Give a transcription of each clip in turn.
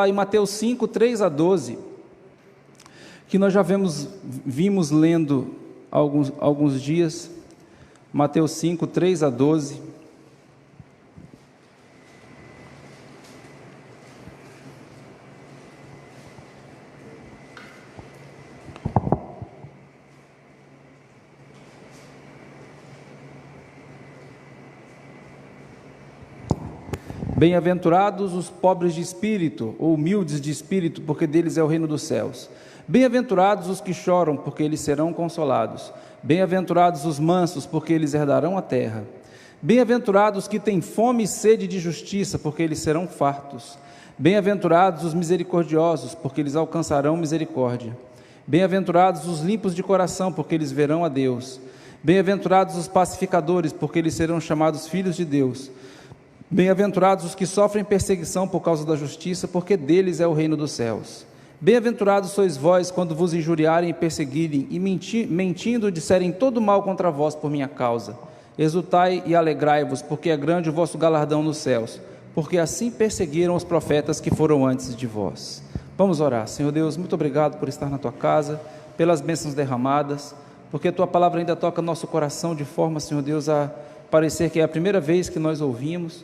Em Mateus 5, 3 a 12, que nós já vimos lendo alguns dias. Mateus 5, 3 a 12. Bem-aventurados os pobres de espírito, ou humildes de espírito, porque deles é o reino dos céus. Bem-aventurados os que choram, porque eles serão consolados. Bem-aventurados os mansos, porque eles herdarão a terra. Bem-aventurados os que têm fome e sede de justiça, porque eles serão fartos. Bem-aventurados os misericordiosos, porque eles alcançarão misericórdia. Bem-aventurados os limpos de coração, porque eles verão a Deus. Bem-aventurados os pacificadores, porque eles serão chamados filhos de Deus. Bem-aventurados os que sofrem perseguição por causa da justiça, porque deles é o reino dos céus. Bem-aventurados sois vós quando vos injuriarem e perseguirem, e mentindo disserem todo mal contra vós por minha causa. Exultai e alegrai-vos, porque é grande o vosso galardão nos céus, porque assim perseguiram os profetas que foram antes de vós. Vamos orar. Senhor Deus, muito obrigado por estar na tua casa, pelas bênçãos derramadas, porque a tua palavra ainda toca nosso coração de forma, Senhor Deus, a parecer que é a primeira vez que nós ouvimos,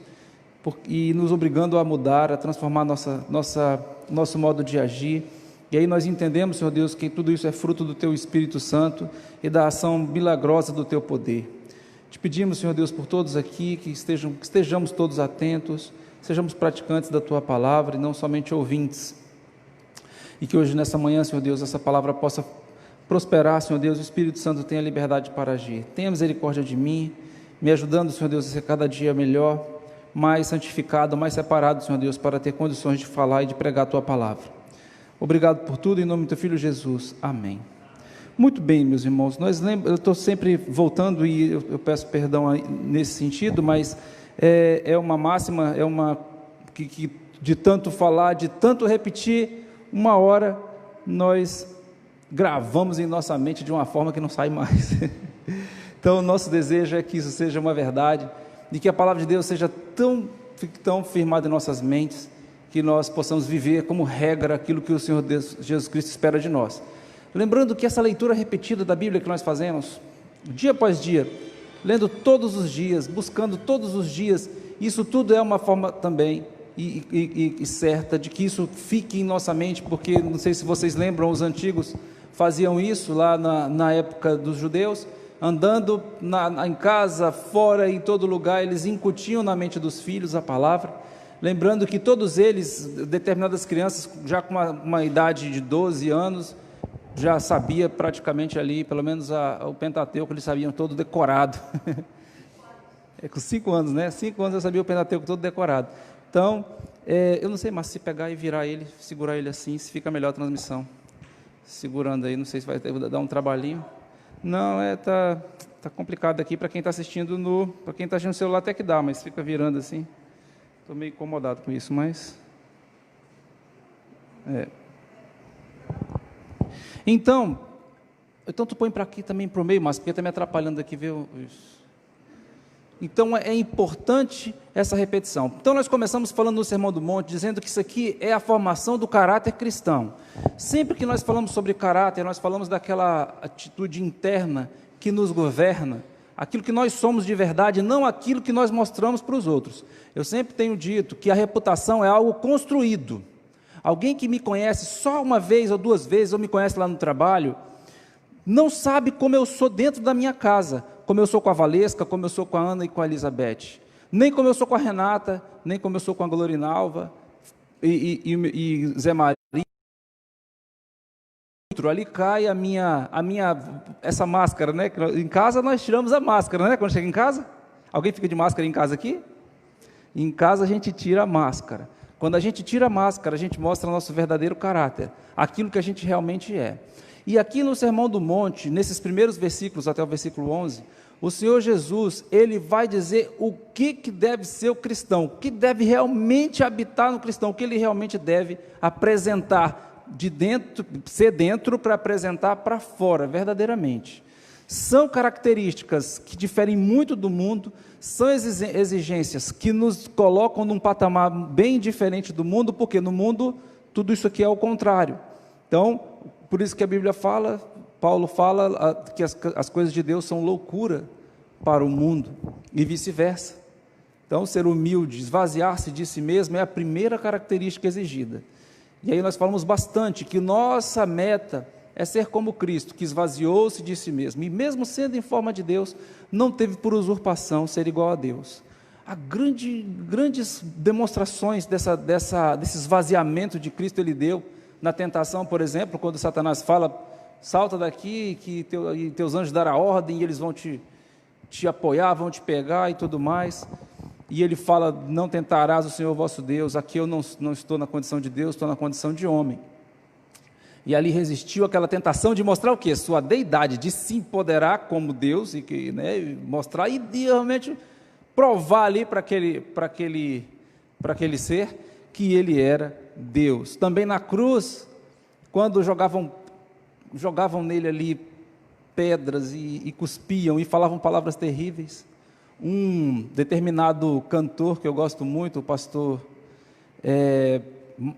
e nos obrigando a mudar, a transformar nosso modo de agir. E aí nós entendemos, Senhor Deus, que tudo isso é fruto do Teu Espírito Santo e da ação milagrosa do Teu poder. Te pedimos, Senhor Deus, por todos aqui, que estejamos todos atentos, sejamos praticantes da Tua palavra e não somente ouvintes. E que hoje, nessa manhã, Senhor Deus, essa palavra possa prosperar, Senhor Deus, o Espírito Santo tenha liberdade para agir. Tenha misericórdia de mim, me ajudando, Senhor Deus, a ser cada dia melhor, mais santificado, mais separado, Senhor Deus, para ter condições de falar e de pregar a Tua palavra. Obrigado por tudo, em nome do Teu Filho Jesus. Amém. Muito bem, meus irmãos, eu estou sempre voltando e eu peço perdão nesse sentido, mas é uma máxima, que de tanto falar, de tanto repetir, uma hora nós gravamos em nossa mente de uma forma que não sai mais. Então, o nosso desejo é que isso seja uma verdade, e que a palavra de Deus seja tão firmada em nossas mentes, que nós possamos viver como regra aquilo que o Senhor Deus, Jesus Cristo espera de nós. Lembrando que essa leitura repetida da Bíblia que nós fazemos, dia após dia, lendo todos os dias, buscando todos os dias, isso tudo é uma forma também e certa de que isso fique em nossa mente, porque não sei se vocês lembram, os antigos faziam isso lá na época dos judeus, andando em casa, fora, em todo lugar, eles incutiam na mente dos filhos a palavra, lembrando que todos eles, determinadas crianças, já com uma idade de 12 anos, já sabia praticamente ali, pelo menos o Pentateuco, eles sabiam todo decorado. Com 5 anos, né? 5 anos eu sabia o Pentateuco todo decorado. Então, eu não sei, mas se pegar e virar ele, segurar ele assim, se fica melhor a transmissão. Segurando aí, não sei se vai dar um trabalhinho. Não, tá complicado aqui para quem está assistindo para quem está assistindo no celular até que dá, mas fica virando assim. Estou meio incomodado com isso, mas Então tu põe para aqui também para o meio, mas porque está me atrapalhando aqui, viu? Então é importante essa repetição. Então nós começamos falando no Sermão do Monte, dizendo que isso aqui é a formação do caráter cristão. Sempre que nós falamos sobre caráter, nós falamos daquela atitude interna que nos governa, aquilo que nós somos de verdade, não aquilo que nós mostramos para os outros. Eu sempre tenho dito que a reputação é algo construído. Alguém que me conhece só uma vez ou 2 vezes, ou me conhece lá no trabalho, não sabe como eu sou dentro da minha casa, como eu sou com a Valesca, como eu sou com a Ana e com a Elizabeth, nem como eu sou com a Renata, nem como eu sou com a Glorinalva e Zé Maria. Ali cai essa máscara, né? Em casa nós tiramos a máscara, né? Quando chega em casa, alguém fica de máscara em casa aqui? Em casa a gente tira a máscara. Quando a gente tira a máscara, a gente mostra nosso verdadeiro caráter, aquilo que a gente realmente é. E aqui no Sermão do Monte, nesses primeiros versículos, até o versículo 11, o Senhor Jesus, Ele vai dizer o que deve ser o cristão, o que deve realmente habitar no cristão, o que ele realmente deve apresentar de dentro, ser dentro para apresentar para fora, verdadeiramente. São características que diferem muito do mundo, são exigências que nos colocam num patamar bem diferente do mundo, porque no mundo tudo isso aqui é o contrário. Então, por isso que a Bíblia fala, Paulo fala que as coisas de Deus são loucura para o mundo e vice-versa. Então, ser humilde, esvaziar-se de si mesmo é a primeira característica exigida. E aí nós falamos bastante que nossa meta é ser como Cristo, que esvaziou-se de si mesmo, e mesmo sendo em forma de Deus, não teve por usurpação ser igual a Deus. Há grandes demonstrações desse esvaziamento de Cristo ele deu na tentação, por exemplo, quando Satanás fala, salta daqui, que teus anjos darão ordem, e eles vão te apoiar, vão te pegar e tudo mais, e ele fala, não tentarás o Senhor vosso Deus. Aqui eu não estou na condição de Deus, estou na condição de homem. E ali resistiu àquela tentação de mostrar o quê? Sua deidade, de se empoderar como Deus, e mostrar e realmente provar ali para aquele ser que ele era Deus. Também na cruz, quando jogavam nele ali pedras e cuspiam e falavam palavras terríveis, um determinado cantor que eu gosto muito, o pastor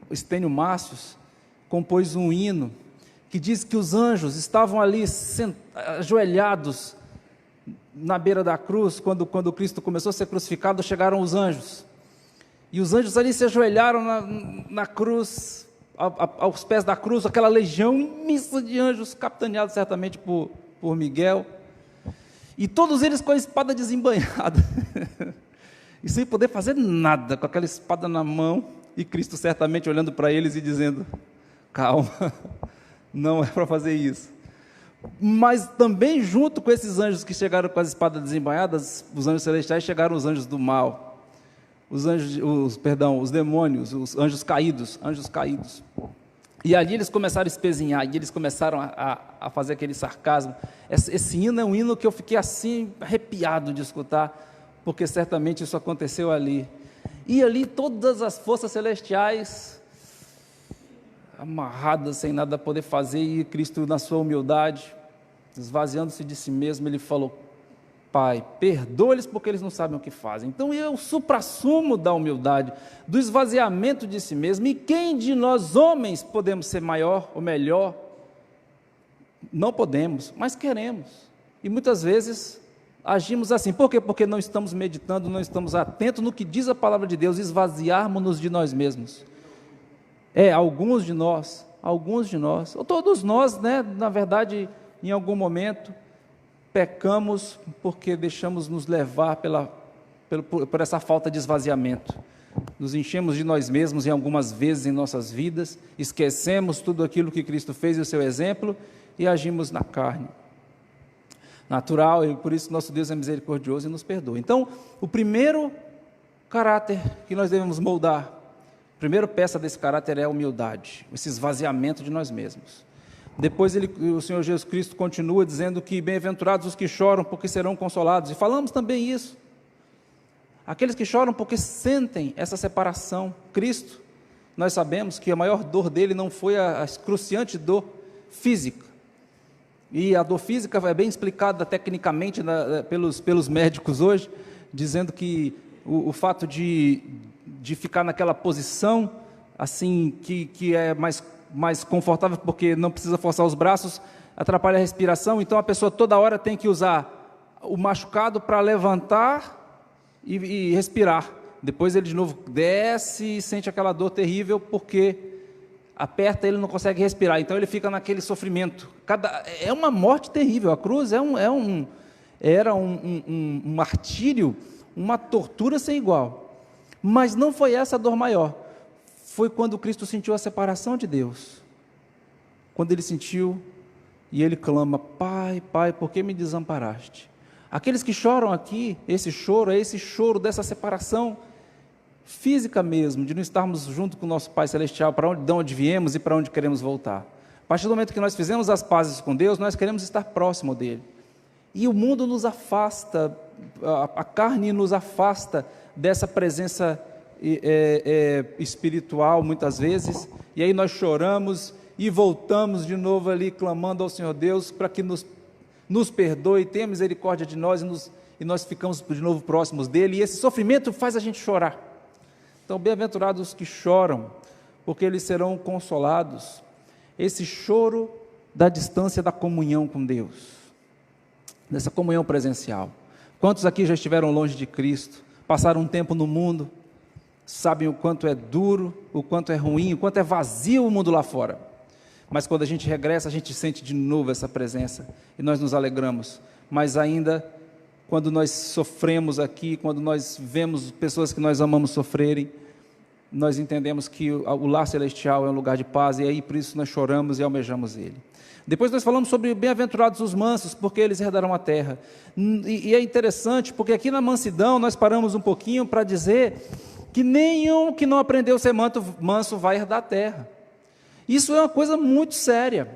Estênio Márcios, compôs um hino que diz que os anjos estavam ali ajoelhados na beira da cruz. Quando Cristo começou a ser crucificado, chegaram os anjos, e os anjos ali se ajoelharam na cruz, aos pés da cruz, aquela legião imensa de anjos, capitaneados certamente por Miguel, e todos eles com a espada desembainhada, e sem poder fazer nada, com aquela espada na mão, e Cristo certamente olhando para eles e dizendo, calma, não é para fazer isso. Mas também junto com esses anjos que chegaram com as espadas desembainhadas, os anjos celestiais, chegaram os anjos do mal, os demônios, os anjos caídos, e ali eles começaram a espezinhar, e eles começaram a fazer aquele sarcasmo. Esse hino é um hino que eu fiquei assim, arrepiado de escutar, porque certamente isso aconteceu ali, e ali todas as forças celestiais, amarradas, sem nada a poder fazer, e Cristo, na sua humildade, esvaziando-se de si mesmo, ele falou, Pai, perdoa-lhes porque eles não sabem o que fazem. Então é o suprassumo da humildade, do esvaziamento de si mesmo. E quem de nós homens podemos ser maior ou melhor? Não podemos, mas queremos, e muitas vezes agimos assim. Por quê? Porque não estamos meditando, não estamos atentos no que diz a palavra de Deus, esvaziarmos-nos de nós mesmos. Alguns de nós, ou todos nós, né, na verdade, em algum momento, pecamos porque deixamos nos levar por essa falta de esvaziamento. Nos enchemos de nós mesmos em algumas vezes em nossas vidas, esquecemos tudo aquilo que Cristo fez e o seu exemplo, e agimos na carne natural, e por isso nosso Deus é misericordioso e nos perdoa. Então, o primeiro caráter que nós devemos moldar, a primeira peça desse caráter é a humildade, esse esvaziamento de nós mesmos. Depois o Senhor Jesus Cristo continua dizendo que bem-aventurados os que choram, porque serão consolados, e falamos também isso, aqueles que choram porque sentem essa separação. Cristo, nós sabemos que a maior dor dele não foi a excruciante dor física, e a dor física é bem explicada tecnicamente pelos médicos hoje, dizendo que o fato de ficar naquela posição, assim, que é mais confortável, porque não precisa forçar os braços, atrapalha a respiração, então a pessoa toda hora tem que usar o machucado para levantar e respirar. Depois ele de novo desce e sente aquela dor terrível, porque aperta, ele não consegue respirar, então ele fica naquele sofrimento. É uma morte terrível. A cruz era um martírio, uma tortura sem igual. Mas não foi essa a dor maior, foi quando Cristo sentiu a separação de Deus, quando ele sentiu, e ele clama, Pai, Pai, por que me desamparaste? Aqueles que choram aqui, esse choro é esse choro dessa separação física mesmo, de não estarmos junto com o nosso Pai Celestial, de onde viemos e para onde queremos voltar. A partir do momento que nós fizemos as pazes com Deus, nós queremos estar próximo dele, e o mundo nos afasta, a carne nos afasta dessa presença espiritual muitas vezes, e aí nós choramos e voltamos de novo ali clamando ao Senhor Deus para que nos nos perdoe, tenha misericórdia de nós e nós ficamos de novo próximos dele, e esse sofrimento faz a gente chorar. Então, bem-aventurados os que choram, porque eles serão consolados. Esse choro da distância da comunhão com Deus, dessa comunhão presencial. Quantos aqui já estiveram longe de Cristo, passaram um tempo no mundo, sabem o quanto é duro, o quanto é ruim, o quanto é vazio o mundo lá fora, mas quando a gente regressa, a gente sente de novo essa presença, e nós nos alegramos. Mas ainda, quando nós sofremos aqui, quando nós vemos pessoas que nós amamos sofrerem, nós entendemos que o lar celestial é um lugar de paz, e aí por isso nós choramos e almejamos ele. Depois nós falamos sobre bem-aventurados os mansos, porque eles herdarão a terra. E é interessante, porque aqui na mansidão nós paramos um pouquinho para dizer que nenhum que não aprendeu a ser manso vai herdar a terra. Isso é uma coisa muito séria,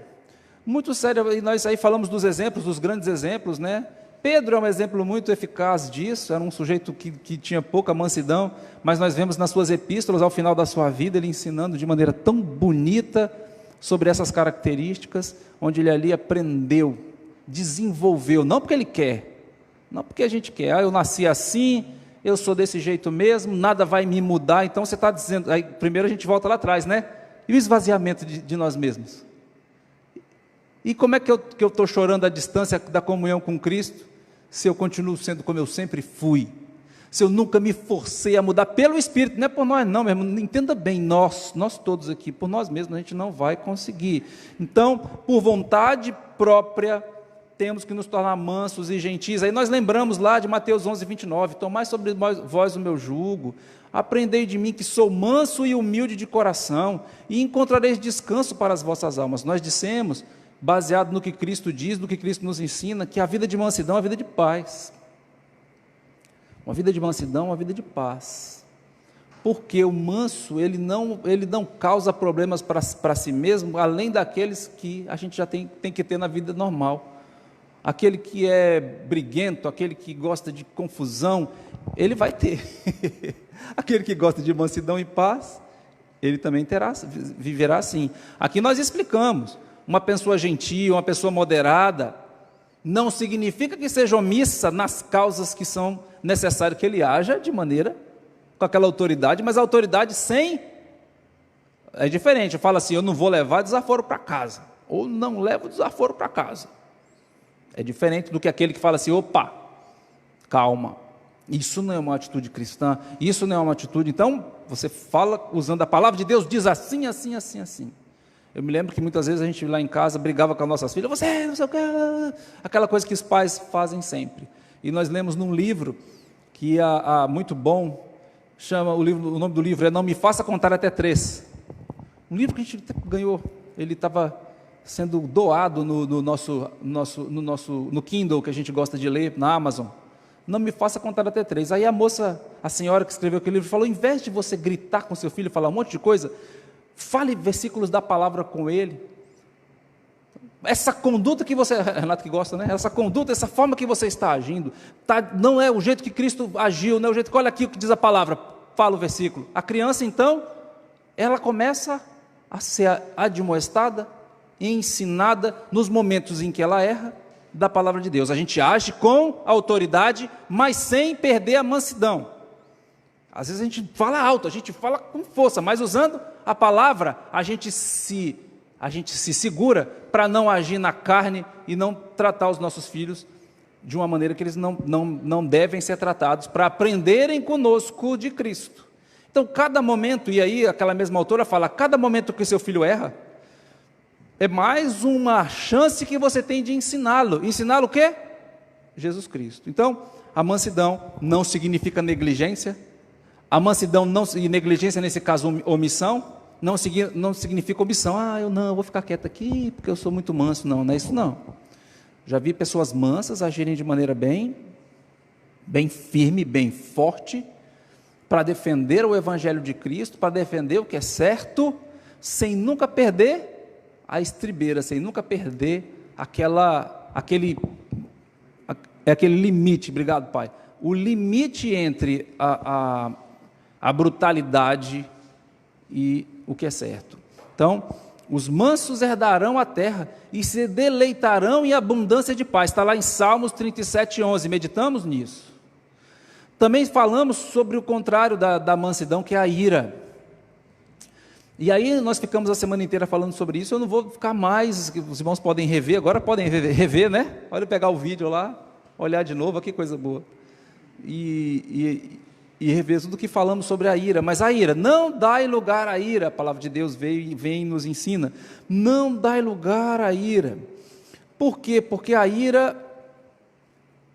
e nós aí falamos dos exemplos, dos grandes exemplos, né? Pedro é um exemplo muito eficaz disso, era um sujeito que tinha pouca mansidão, mas nós vemos nas suas epístolas, ao final da sua vida, ele ensinando de maneira tão bonita sobre essas características, onde ele ali aprendeu, desenvolveu, não porque ele quer, não porque a gente quer, eu nasci assim, eu sou desse jeito mesmo, nada vai me mudar. Então você está dizendo, aí primeiro a gente volta lá atrás, né? E o esvaziamento de nós mesmos? E como é que eu estou chorando a distância da comunhão com Cristo, se eu continuo sendo como eu sempre fui? Se eu nunca me forcei a mudar pelo Espírito, não é por nós não, meu irmão, entenda bem, nós todos aqui, por nós mesmos a gente não vai conseguir. Então, por vontade própria, temos que nos tornar mansos e gentis. Aí nós lembramos lá de Mateus 11:29, tomai sobre vós o meu jugo, aprendei de mim que sou manso e humilde de coração, e encontrareis descanso para as vossas almas. Nós dissemos, baseado no que Cristo diz, no que Cristo nos ensina, que a vida de mansidão é a vida de paz. Uma vida de mansidão é uma vida de paz. Porque o manso, ele não causa problemas para si mesmo, além daqueles que a gente já tem que ter na vida normal. Aquele que é briguento, aquele que gosta de confusão, ele vai ter. Aquele que gosta de mansidão e paz, ele também viverá assim. Aqui nós explicamos, uma pessoa gentil, uma pessoa moderada, não significa que seja omissa nas causas que são necessárias que ele haja de maneira, com aquela autoridade, mas a autoridade sem, é diferente. Eu falo assim, eu não vou levar desaforo para casa, ou não levo desaforo para casa. É diferente do que aquele que fala assim, opa, calma, isso não é uma atitude cristã, isso não é uma atitude. Então, você fala usando a palavra de Deus, diz assim, assim, assim, assim. Eu me lembro que muitas vezes a gente lá em casa brigava com as nossas filhas, você não sei o que, aquela coisa que os pais fazem sempre. E nós lemos num livro que é muito bom, o nome do livro é Não Me Faça Contar Até 3. Um livro que a gente ganhou, ele estava sendo doado no Kindle, que a gente gosta de ler, na Amazon. Não me faça contar até 3. Aí a senhora que escreveu aquele livro, falou, em vez de você gritar com seu filho, falar um monte de coisa, fale versículos da palavra com ele. Essa conduta que você, Renato que gosta, né? Essa conduta, essa forma que você está agindo, não é o jeito que Cristo agiu, não é o jeito que, olha aqui o que diz a palavra, fala o versículo. A criança, então, ela começa a ser admoestada, ensinada nos momentos em que ela erra da palavra de Deus. A gente age com autoridade, mas sem perder a mansidão. Às vezes a gente fala alto, a gente fala com força, mas usando a palavra, a gente se segura para não agir na carne e não tratar os nossos filhos de uma maneira que eles não devem ser tratados, para aprenderem conosco de Cristo. Então, cada momento, e aí aquela mesma autora fala, cada momento que seu filho erra, é mais uma chance que você tem de ensiná-lo. Ensiná-lo o quê? Jesus Cristo. Então, a mansidão não significa negligência. A mansidão e negligência, nesse caso, omissão, não significa omissão. Eu vou ficar quieto aqui porque eu sou muito manso. Não é isso não. Já vi pessoas mansas agirem de maneira bem firme, bem forte, para defender o Evangelho de Cristo, para defender o que é certo, sem nunca perder a estribeira, sem nunca perder aquele limite, obrigado Pai, o limite entre a brutalidade e o que é certo. Então, Os mansos herdarão a terra e se deleitarão em abundância de paz. Está lá em Salmos 37:11. Meditamos nisso. Também falamos sobre o contrário da mansidão, que é a ira. E aí nós ficamos a semana inteira falando sobre isso. Eu não vou ficar mais, os irmãos podem rever, agora podem rever, né? Olha, pegar o vídeo lá, olhar de novo, que coisa boa. E rever tudo que falamos sobre a ira. Mas a ira, não dai lugar à ira. A palavra de Deus vem e nos ensina. Não dai lugar à ira. Por quê? Porque a ira,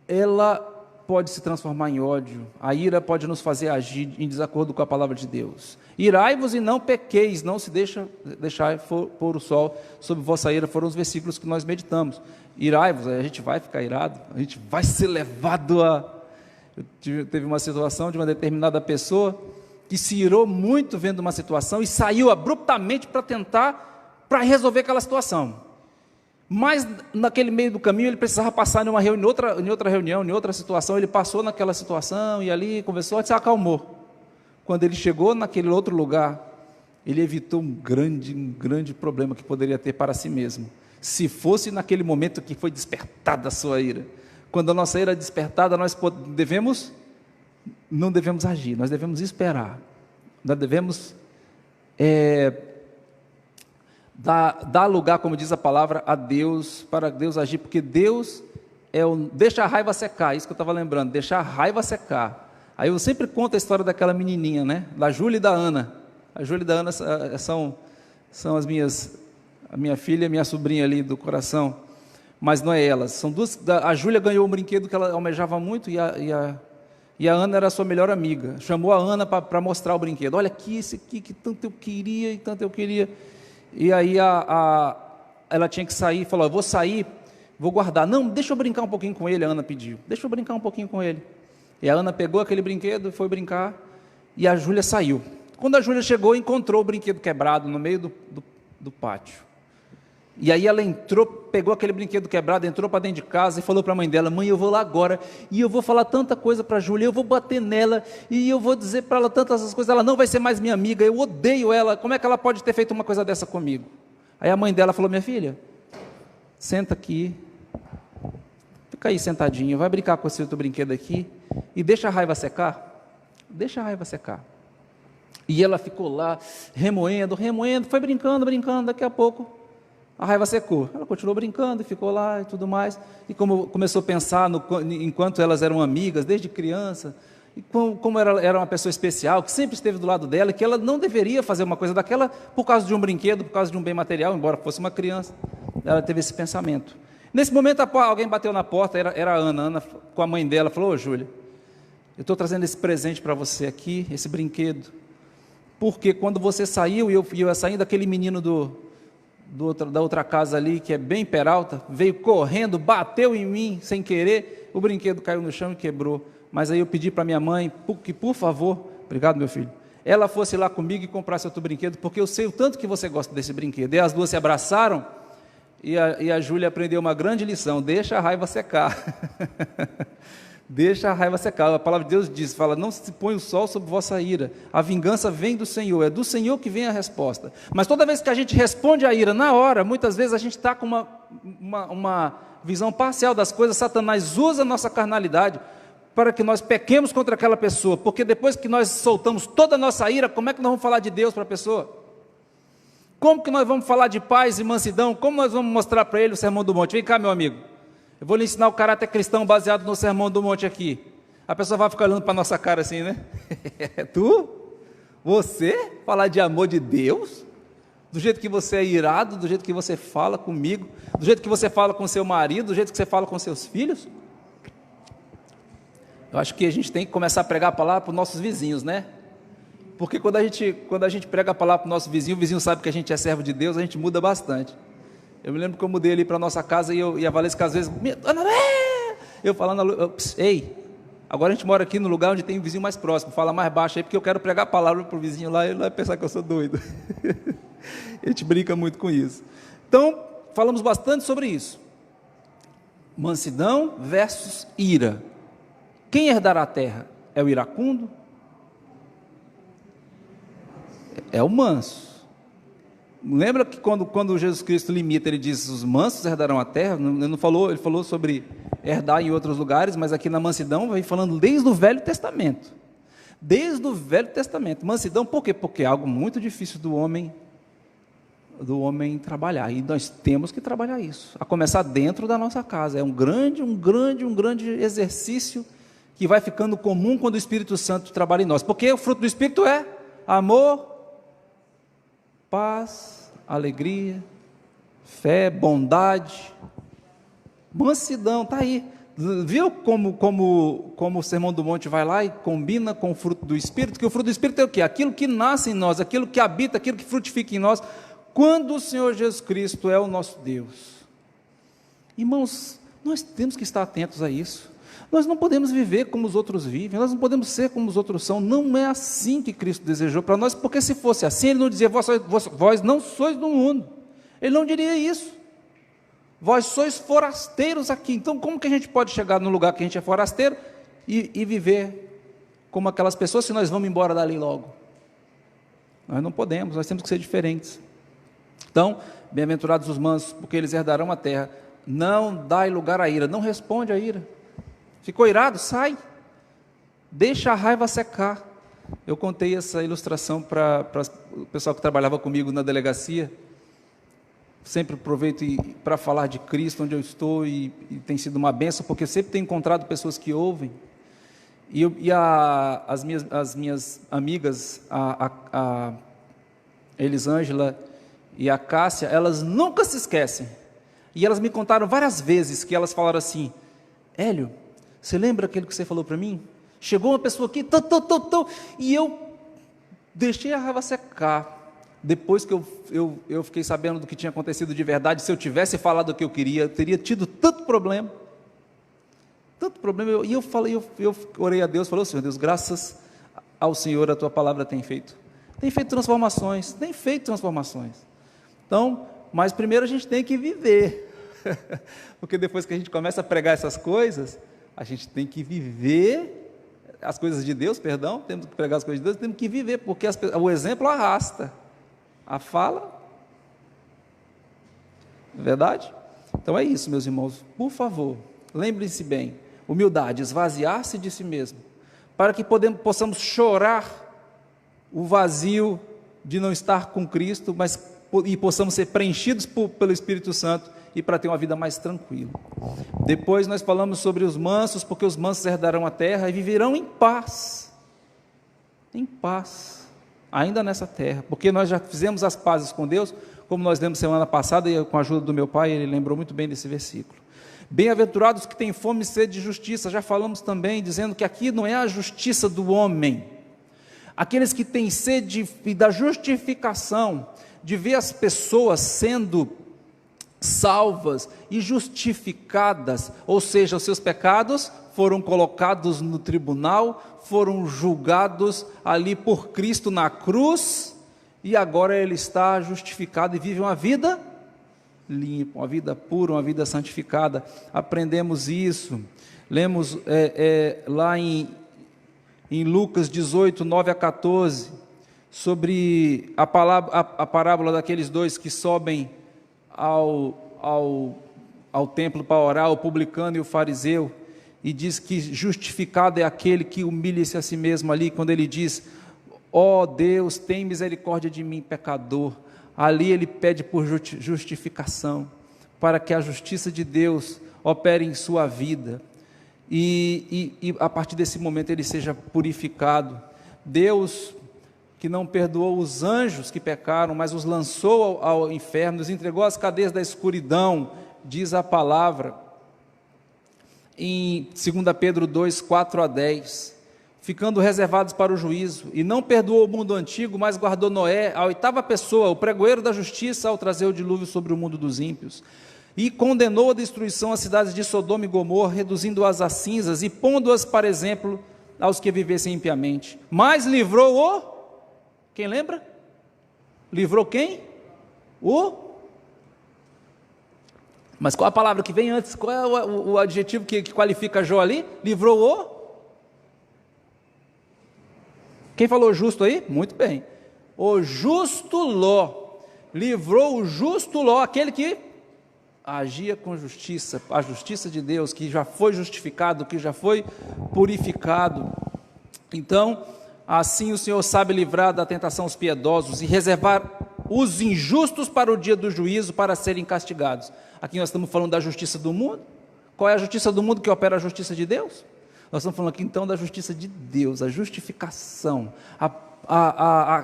ela pode se transformar em ódio. A ira pode nos fazer agir em desacordo com a palavra de Deus. Irai-vos e não pequeis, não se deixai pôr o sol sobre vossa ira. Foram os versículos que nós meditamos. Irai-vos, a gente vai ficar irado, a gente vai ser levado a... Teve uma situação de uma determinada pessoa que se irou muito vendo uma situação e saiu abruptamente para resolver aquela situação. Mas naquele meio do caminho ele precisava passar em outra reunião, em outra situação. Ele passou naquela situação e ali conversou, se acalmou. Quando ele chegou naquele outro lugar, ele evitou um grande problema que poderia ter para si mesmo, se fosse naquele momento que foi despertada a sua ira. Quando a nossa ira é despertada, nós não devemos agir, nós devemos esperar, nós devemos dar lugar, como diz a palavra, a Deus, para Deus agir, porque Deus deixa a raiva secar, isso que eu estava lembrando, deixar a raiva secar. Aí eu sempre conto a história daquela menininha, né, da Júlia e da Ana. A Júlia e da Ana são a minha filha e a minha sobrinha ali do coração. Mas não é elas, são duas. A Júlia ganhou um brinquedo que ela almejava muito e a Ana era a sua melhor amiga. Chamou a Ana para mostrar o brinquedo. Olha aqui, esse aqui que tanto eu queria e tanto eu queria. E aí ela tinha que sair, falou: eu vou sair, vou guardar. Não, deixa eu brincar um pouquinho com ele, a Ana pediu. Deixa eu brincar um pouquinho com ele. E a Ana pegou aquele brinquedo, foi brincar e a Júlia saiu. Quando a Júlia chegou, encontrou o brinquedo quebrado no meio do pátio. E aí ela entrou, pegou aquele brinquedo quebrado, entrou para dentro de casa e falou para a mãe dela: mãe, eu vou lá agora, e eu vou falar tanta coisa para a Júlia, eu vou bater nela, e eu vou dizer para ela tantas coisas, ela não vai ser mais minha amiga, eu odeio ela, como é que ela pode ter feito uma coisa dessa comigo? Aí a mãe dela falou: minha filha, senta aqui, fica aí sentadinha, vai brincar com esse teu brinquedo aqui, e deixa a raiva secar, E ela ficou lá, remoendo, foi brincando, daqui a pouco a raiva secou. Ela continuou brincando e ficou lá e tudo mais. E como começou a pensar enquanto elas eram amigas, desde criança, e como era uma pessoa especial, que sempre esteve do lado dela, que ela não deveria fazer uma coisa daquela por causa de um brinquedo, por causa de um bem material, embora fosse uma criança. Ela teve esse pensamento. Nesse momento, alguém bateu na porta, era a Ana com a mãe dela, falou: ô Júlia, eu estou trazendo esse presente para você aqui, esse brinquedo, porque quando você saiu, e eu ia saindo, aquele menino da outra casa ali, que é bem peralta, veio correndo, bateu em mim sem querer, o brinquedo caiu no chão e quebrou. Mas aí eu pedi para minha mãe que, por favor, obrigado meu filho, ela fosse lá comigo e comprasse outro brinquedo, porque eu sei o tanto que você gosta desse brinquedo. E as duas se abraçaram, e a Júlia aprendeu uma grande lição: deixa a raiva secar. Deixa a raiva secar. A palavra de Deus diz, fala: não se põe o sol sobre vossa ira, a vingança vem do Senhor, é do Senhor que vem a resposta. Mas toda vez que a gente responde à ira na hora, muitas vezes a gente está com uma visão parcial das coisas. Satanás usa a nossa carnalidade para que nós pequemos contra aquela pessoa, porque depois que nós soltamos toda a nossa ira, como é que nós vamos falar de Deus para a pessoa? Como que nós vamos falar de paz e mansidão? Como nós vamos mostrar para ele o Sermão do Monte? Vem cá, meu amigo, eu vou lhe ensinar o caráter cristão baseado no Sermão do Monte aqui. A pessoa vai ficar olhando para a nossa cara assim, né? Tu? Você? Falar de amor de Deus? Do jeito que você é irado, do jeito que você fala comigo, do jeito que você fala com seu marido, do jeito que você fala com seus filhos? Eu acho que a gente tem que começar a pregar a palavra para os nossos vizinhos, né? Porque quando a gente prega a palavra para o nosso vizinho, o vizinho sabe que a gente é servo de Deus, a gente muda bastante. Eu me lembro que eu mudei ali para a nossa casa e a Valesca às vezes, eu falando, ei, agora a gente mora aqui no lugar onde tem um vizinho mais próximo, fala mais baixo aí, porque eu quero pregar a palavra para o vizinho lá, ele vai pensar que eu sou doido. A gente brinca muito com isso. Então, falamos bastante sobre isso. Mansidão versus ira. Quem herdará a terra? É o iracundo? É o manso. Lembra que quando Jesus Cristo limita, ele diz, os mansos herdarão a terra? Não falou, ele falou sobre herdar em outros lugares, mas aqui na mansidão vai falando desde o Velho Testamento. Desde o Velho Testamento. Mansidão, por quê? Porque é algo muito difícil do homem trabalhar, e nós temos que trabalhar isso, a começar dentro da nossa casa. É um grande exercício que vai ficando comum quando o Espírito Santo trabalha em nós, porque o fruto do Espírito é amor, paz, alegria, fé, bondade, mansidão. Está aí. Viu como o Sermão do Monte vai lá e combina com o fruto do Espírito? Que o fruto do Espírito é o quê? Aquilo que nasce em nós, aquilo que habita, aquilo que frutifica em nós, quando o Senhor Jesus Cristo é o nosso Deus. Irmãos, nós temos que estar atentos a isso. Nós não podemos viver como os outros vivem, nós não podemos ser como os outros são. Não é assim que Cristo desejou para nós, porque se fosse assim, Ele não dizia, vós não sois do mundo. Ele não diria isso. Vós sois forasteiros aqui. Então, como que a gente pode chegar no lugar que a gente é forasteiro e viver como aquelas pessoas se nós vamos embora dali logo? Nós não podemos, nós temos que ser diferentes. Então, bem-aventurados os mansos, porque eles herdarão a terra. Não dai lugar à ira, não responde à ira. Ficou irado? Sai. Deixa a raiva secar. Eu contei essa ilustração para o pessoal que trabalhava comigo na delegacia. Sempre aproveito para falar de Cristo onde eu estou, e tem sido uma bênção, porque sempre tenho encontrado pessoas que ouvem. As minhas amigas, a Elisângela e a Cássia, elas nunca se esquecem. E elas me contaram várias vezes que elas falaram assim: Hélio, você lembra aquilo que você falou para mim? Chegou uma pessoa aqui, e eu deixei a raiva secar. Depois que eu fiquei sabendo do que tinha acontecido de verdade, se eu tivesse falado o que eu queria, eu teria tido tanto problema. E eu orei a Deus, falei: Senhor Deus, graças ao Senhor, a tua palavra tem feito transformações. Então, mas primeiro a gente tem que viver, porque depois que a gente começa a pregar essas coisas, a gente tem que viver as coisas de Deus, temos que pregar as coisas de Deus, temos que viver, porque o exemplo arrasta, a fala, verdade? Então é isso, meus irmãos, por favor, lembrem-se bem, humildade, esvaziar-se de si mesmo, para que possamos chorar o vazio de não estar com Cristo, e possamos ser preenchidos pelo Espírito Santo, e para ter uma vida mais tranquila. Depois nós falamos sobre os mansos, porque os mansos herdarão a terra e viverão em paz, ainda nessa terra, porque nós já fizemos as pazes com Deus, como nós lemos semana passada, e com a ajuda do meu pai, ele lembrou muito bem desse versículo. Bem-aventurados que têm fome e sede de justiça, já falamos também, dizendo que aqui não é a justiça do homem, aqueles que têm sede da justificação, de ver as pessoas sendo salvas e justificadas, ou seja, os seus pecados foram colocados no tribunal, foram julgados ali por Cristo na cruz, e agora ele está justificado e vive uma vida limpa, uma vida pura, uma vida santificada. Aprendemos isso, lemos lá em Lucas 18, 9 a 14, sobre a parábola daqueles dois que sobem ao templo para orar, o publicano e o fariseu, e diz que justificado é aquele que humilha-se a si mesmo ali, quando ele diz: ó Deus, tem misericórdia de mim, pecador. Ali ele pede por justificação, para que a justiça de Deus opere em sua vida, e a partir desse momento ele seja purificado. Deus, que não perdoou os anjos que pecaram, mas os lançou ao inferno, os entregou às cadeias da escuridão, diz a palavra, em 2 Pedro 2, 4 a 10, ficando reservados para o juízo, e não perdoou o mundo antigo, mas guardou Noé, a oitava pessoa, o pregoeiro da justiça, ao trazer o dilúvio sobre o mundo dos ímpios, e condenou a destruição às cidades de Sodoma e Gomorra, reduzindo-as a cinzas, e pondo-as para exemplo aos que vivessem impiamente, mas livrou quem lembra? Livrou quem? Mas qual a palavra que vem antes? Qual é o adjetivo que qualifica Jó ali? Livrou Quem falou justo aí? Muito bem. O justo Ló, livrou o justo Ló, aquele que agia com justiça, a justiça de Deus, que já foi justificado, que já foi purificado. Então, assim o Senhor sabe livrar da tentação os piedosos e reservar os injustos para o dia do juízo, para serem castigados. Aqui nós estamos falando da justiça do mundo. Qual é a justiça do mundo que opera a justiça de Deus? Nós estamos falando aqui então da justiça de Deus, a justificação,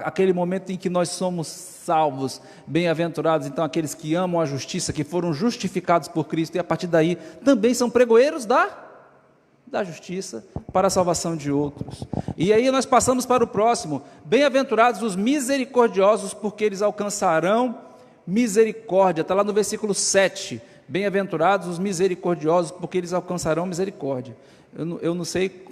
aquele momento em que nós somos salvos, bem-aventurados, então aqueles que amam a justiça, que foram justificados por Cristo, e a partir daí também são pregoeiros da justiça para a salvação de outros. E aí nós passamos para o próximo: bem-aventurados os misericordiosos, porque eles alcançarão misericórdia. Está lá no versículo 7, bem-aventurados os misericordiosos, porque eles alcançarão misericórdia. Eu não sei,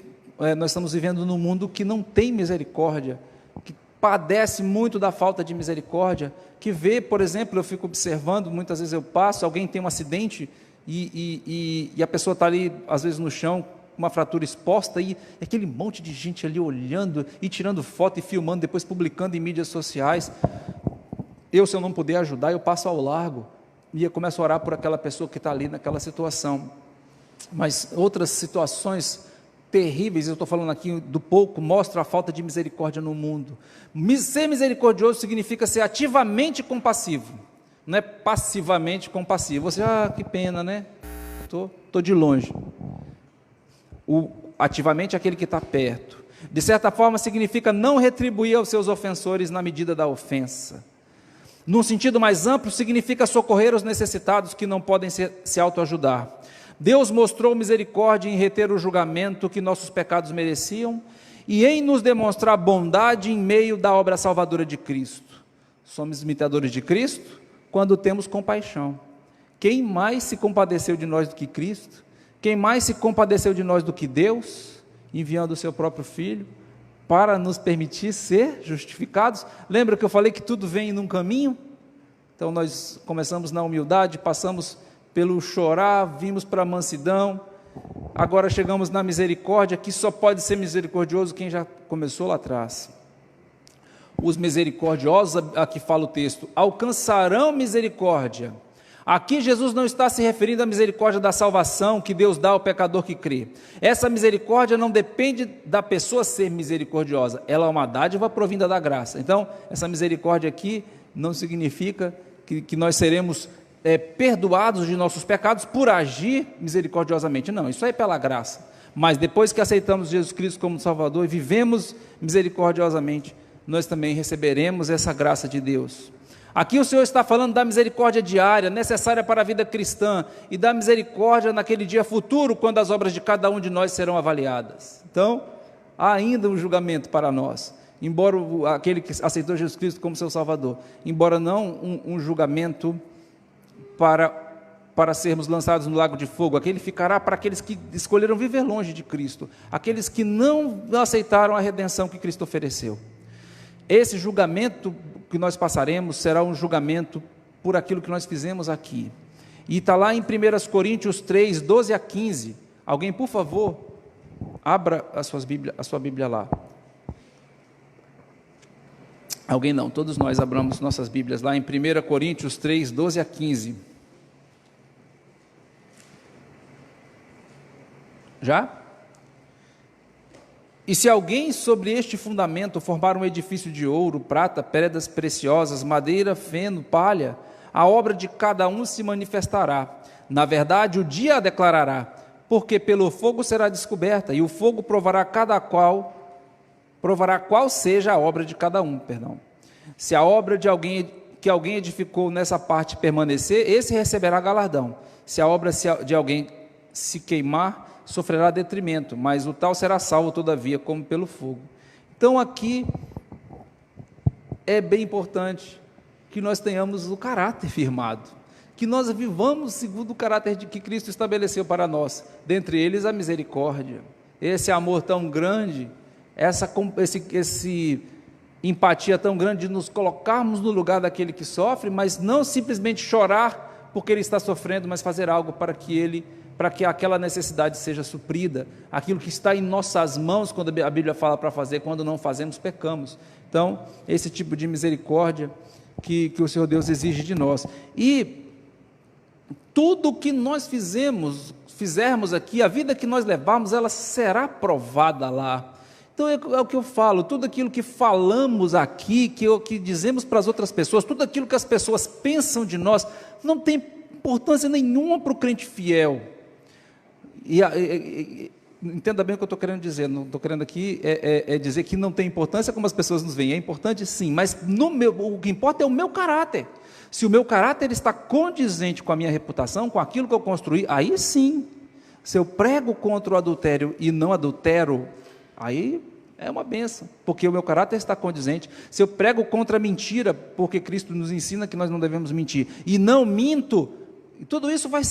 nós estamos vivendo num mundo que não tem misericórdia, que padece muito da falta de misericórdia, que vê, por exemplo, eu fico observando, muitas vezes eu passo, alguém tem um acidente e a pessoa está ali, às vezes no chão, com uma fratura exposta, e aquele monte de gente ali olhando e tirando foto e filmando, depois publicando em mídias sociais. Se eu não puder ajudar, eu passo ao largo e eu começo a orar por aquela pessoa que está ali naquela situação. Mas outras situações terríveis, eu estou falando aqui do pouco, mostra a falta de misericórdia no mundo. Ser misericordioso significa ser ativamente compassivo, não é passivamente compassivo. Você, que pena, né? Estou de longe. Ativamente aquele que está perto. De certa forma, significa não retribuir aos seus ofensores na medida da ofensa. Num sentido mais amplo, significa socorrer os necessitados que não podem se autoajudar. Deus mostrou misericórdia em reter o julgamento que nossos pecados mereciam e em nos demonstrar bondade em meio da obra salvadora de Cristo. Somos imitadores de Cristo quando temos compaixão. Quem mais se compadeceu de nós do que Cristo? Quem mais se compadeceu de nós do que Deus, enviando o seu próprio Filho para nos permitir ser justificados? Lembra que eu falei que tudo vem num caminho? Então nós começamos na humildade, passamos pelo chorar, vimos para a mansidão, agora chegamos na misericórdia, que só pode ser misericordioso quem já começou lá atrás. Os misericordiosos, aqui fala o texto, alcançarão misericórdia. Aqui Jesus não está se referindo à misericórdia da salvação que Deus dá ao pecador que crê. Essa misericórdia não depende da pessoa ser misericordiosa, ela é uma dádiva provinda da graça. Então, essa misericórdia aqui não significa que nós seremos perdoados de nossos pecados por agir misericordiosamente. Não, isso é pela graça. Mas depois que aceitamos Jesus Cristo como Salvador e vivemos misericordiosamente, nós também receberemos essa graça de Deus. Aqui o Senhor está falando da misericórdia diária, necessária para a vida cristã, e da misericórdia naquele dia futuro, quando as obras de cada um de nós serão avaliadas. Então, há ainda um julgamento para nós, embora aquele que aceitou Jesus Cristo como seu Salvador, embora não um julgamento para sermos lançados no lago de fogo. Aquele ficará para aqueles que escolheram viver longe de Cristo, aqueles que não aceitaram a redenção que Cristo ofereceu. Esse julgamento que nós passaremos será um julgamento por aquilo que nós fizemos aqui. E está lá em 1 Coríntios 3, 12 a 15. Alguém, por favor, abra a sua Bíblia lá. Alguém não, todos nós abramos nossas Bíblias lá em 1 Coríntios 3, 12 a 15. Já? E se alguém sobre este fundamento formar um edifício de ouro, prata, pedras preciosas, madeira, feno, palha, a obra de cada um se manifestará. Na verdade, o dia a declarará, porque pelo fogo será descoberta, e o fogo provará qual seja a obra de cada um. Se a obra de alguém que alguém edificou nessa parte permanecer, esse receberá galardão. Se a obra de alguém se queimar, sofrerá detrimento, mas o tal será salvo todavia, como pelo fogo. Então aqui é bem importante que nós tenhamos o caráter firmado, que nós vivamos segundo o caráter que Cristo estabeleceu para nós, dentre eles a misericórdia, esse amor tão grande, esse empatia tão grande de nos colocarmos no lugar daquele que sofre, mas não simplesmente chorar porque ele está sofrendo, mas fazer algo para que aquela necessidade seja suprida, aquilo que está em nossas mãos, quando a Bíblia fala para fazer, quando não fazemos, pecamos. Então, esse tipo de misericórdia que o Senhor Deus exige de nós. E tudo que nós fizermos aqui, a vida que nós levarmos, ela será provada lá. Então é o que eu falo, tudo aquilo que falamos aqui, que dizemos para as outras pessoas, tudo aquilo que as pessoas pensam de nós, não tem importância nenhuma para o crente fiel. Entenda bem o que eu estou querendo dizer, não estou querendo aqui dizer que não tem importância como as pessoas nos veem, é importante sim, mas o que importa é o meu caráter. Se o meu caráter está condizente com a minha reputação, com aquilo que eu construí, aí sim, se eu prego contra o adultério e não adultero, aí é uma bênção, porque o meu caráter está condizente. Se eu prego contra a mentira, porque Cristo nos ensina que nós não devemos mentir, e não minto, tudo isso vai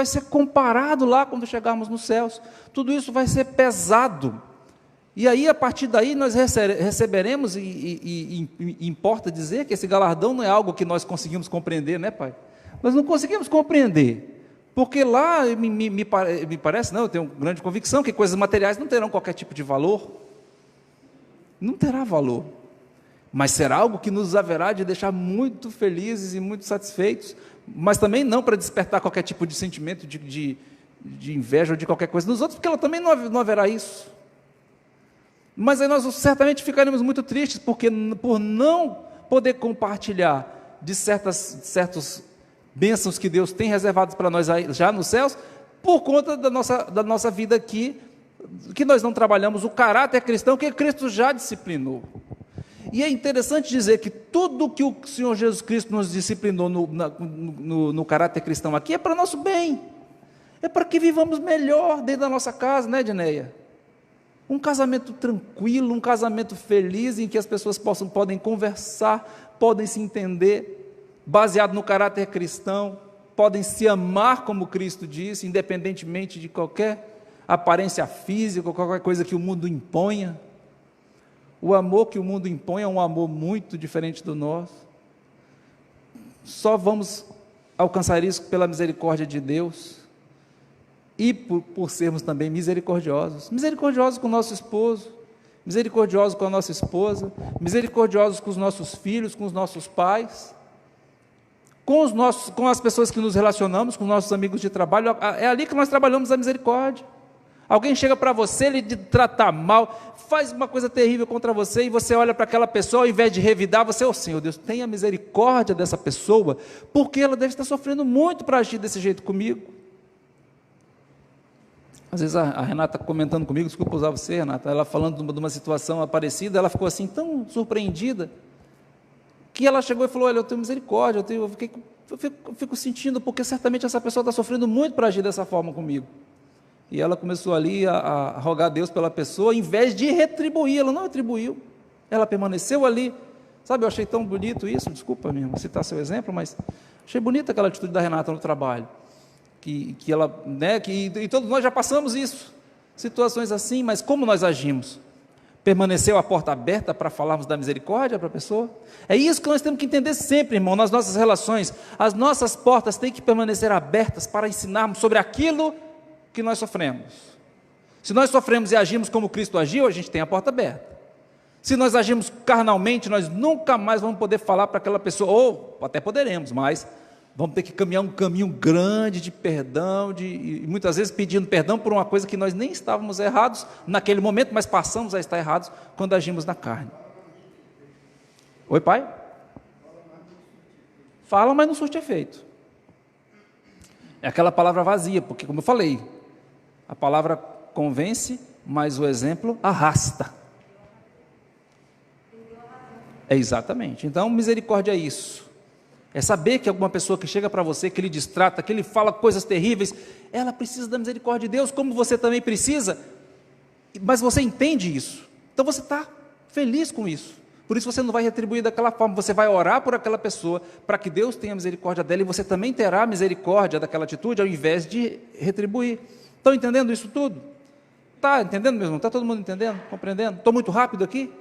ser comparado lá quando chegarmos nos céus, tudo isso vai ser pesado, e aí a partir daí nós receberemos, e importa dizer que esse galardão não é algo que nós conseguimos compreender, né, Pai? Nós não conseguimos compreender, porque lá me parece, não, eu tenho grande convicção que coisas materiais não terão qualquer tipo de valor, não terá valor, mas será algo que nos haverá de deixar muito felizes e muito satisfeitos, mas também não para despertar qualquer tipo de sentimento de inveja ou de qualquer coisa nos outros, porque ela também não haverá isso. Mas aí nós certamente ficaremos muito tristes, porque por não poder compartilhar de certas bênçãos que Deus tem reservadas para nós aí, já nos céus, por conta da nossa vida aqui, que nós não trabalhamos o caráter cristão que Cristo já disciplinou. E é interessante dizer que tudo que o Senhor Jesus Cristo nos disciplinou no caráter cristão aqui é para nosso bem, é para que vivamos melhor dentro da nossa casa, né, Edneia? Um casamento tranquilo, um casamento feliz, em que as pessoas podem conversar, podem se entender, baseado no caráter cristão, podem se amar como Cristo disse, independentemente de qualquer aparência física, qualquer coisa que o mundo imponha. O amor que o mundo impõe é um amor muito diferente do nosso. Só vamos alcançar isso pela misericórdia de Deus, e por sermos também misericordiosos com o nosso esposo, misericordiosos com a nossa esposa, misericordiosos com os nossos filhos, com os nossos pais, com as pessoas que nos relacionamos, com os nossos amigos de trabalho. É ali que nós trabalhamos a misericórdia. Alguém chega para você, ele te trata mal, faz uma coisa terrível contra você, e você olha para aquela pessoa, ao invés de revidar, você, Senhor Deus, tenha misericórdia dessa pessoa, porque ela deve estar sofrendo muito para agir desse jeito comigo. Às vezes a Renata comentando comigo, desculpa usar você, Renata, ela falando de uma situação parecida, ela ficou assim tão surpreendida, que ela chegou e falou, olha, eu tenho misericórdia, eu fico sentindo, porque certamente essa pessoa está sofrendo muito para agir dessa forma comigo. E ela começou ali a rogar a Deus pela pessoa, em vez de retribuir. Ela não retribuiu, ela permaneceu ali. Sabe, eu achei tão bonito isso, desculpa mesmo citar seu exemplo, mas achei bonita aquela atitude da Renata no trabalho, que ela, né, e todos nós já passamos isso, situações assim, mas como nós agimos? Permaneceu a porta aberta para falarmos da misericórdia para a pessoa? É isso que nós temos que entender sempre, irmão, nas nossas relações. As nossas portas têm que permanecer abertas para ensinarmos sobre aquilo que nós sofremos. Se nós sofremos e agimos como Cristo agiu, a gente tem a porta aberta. Se nós agimos carnalmente, nós nunca mais vamos poder falar para aquela pessoa, ou até poderemos, mas vamos ter que caminhar um caminho grande de perdão, e muitas vezes pedindo perdão por uma coisa que nós nem estávamos errados naquele momento, mas passamos a estar errados quando agimos na carne. Oi, pai? Fala, mas não surte efeito. É aquela palavra vazia, porque como eu falei, a palavra convence, mas o exemplo arrasta. É exatamente. Então, misericórdia é isso. É saber que alguma pessoa que chega para você, que lhe distrata, que lhe fala coisas terríveis, ela precisa da misericórdia de Deus, como você também precisa, mas você entende isso. Então você está feliz com isso. Por isso você não vai retribuir daquela forma, você vai orar por aquela pessoa, para que Deus tenha misericórdia dela, e você também terá misericórdia daquela atitude, ao invés de retribuir. Estão entendendo isso tudo? Está entendendo mesmo? Está todo mundo entendendo? Compreendendo? Estou muito rápido aqui?